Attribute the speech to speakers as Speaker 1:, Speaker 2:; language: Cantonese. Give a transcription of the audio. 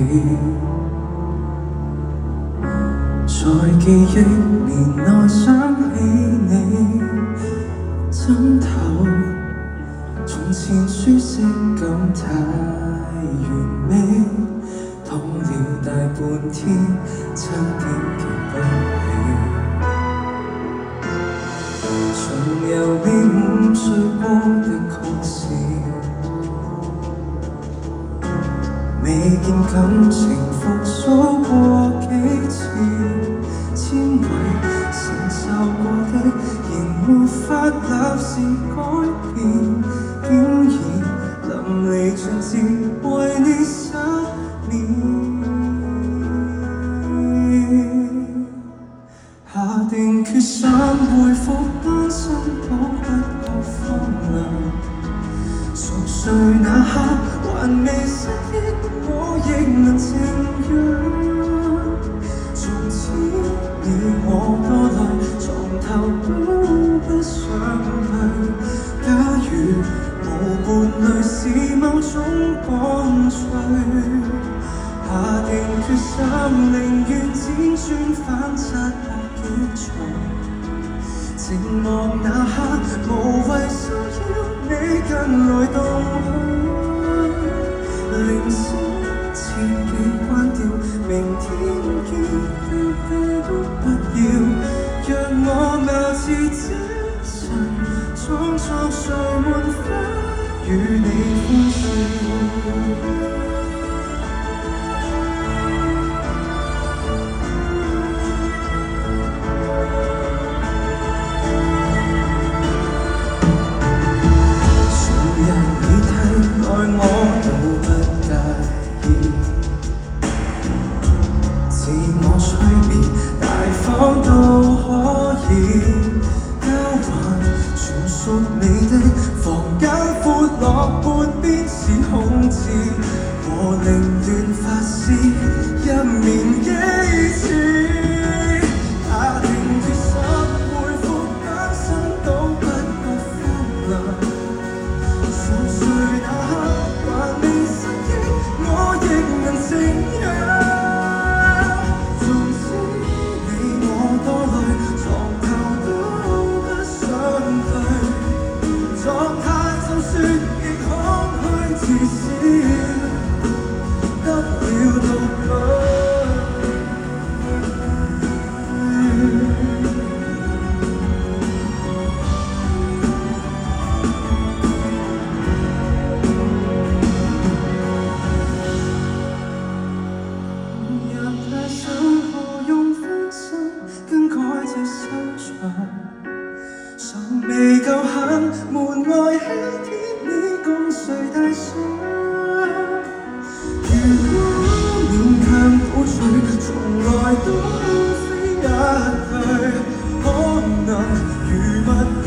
Speaker 1: 你，在記憶面內想起你，枕頭從前舒適感太完美，躺了大半天，差點記不起。重遊你午睡過的曲線，未見感情復甦過幾次，纖維承受過的，仍沒法立時改變，竟然淋漓盡致為你失眠。下定決心恢復單身都不覺荒涼，熟睡那刻還未失憶，我亦能靜養。從此你我多累，床頭都不想去。假如無伴侶是某種乾脆，下定決心寧願輾轉反側幾場，寂寞那刻無謂需要你近來動去，鈴聲千幾關掉，明天見的都不要，讓我貌似精神裝作睡滿花與你歡笑。我都不介意，自我催眠大方都可以，交還全屬你的房間，闊落半邊是空置，和凌亂發洩一面幾次。下定決心恢復單身都不覺荒涼，熟睡那刻還未失憶，我亦能靜養。縱使你我多累，床頭都不想退，狀態就算亦空虛，至少得了獨居。尚未夠狠，門外希天你共誰大想？如果勉強倒退，從來都非一對，可能如蜜。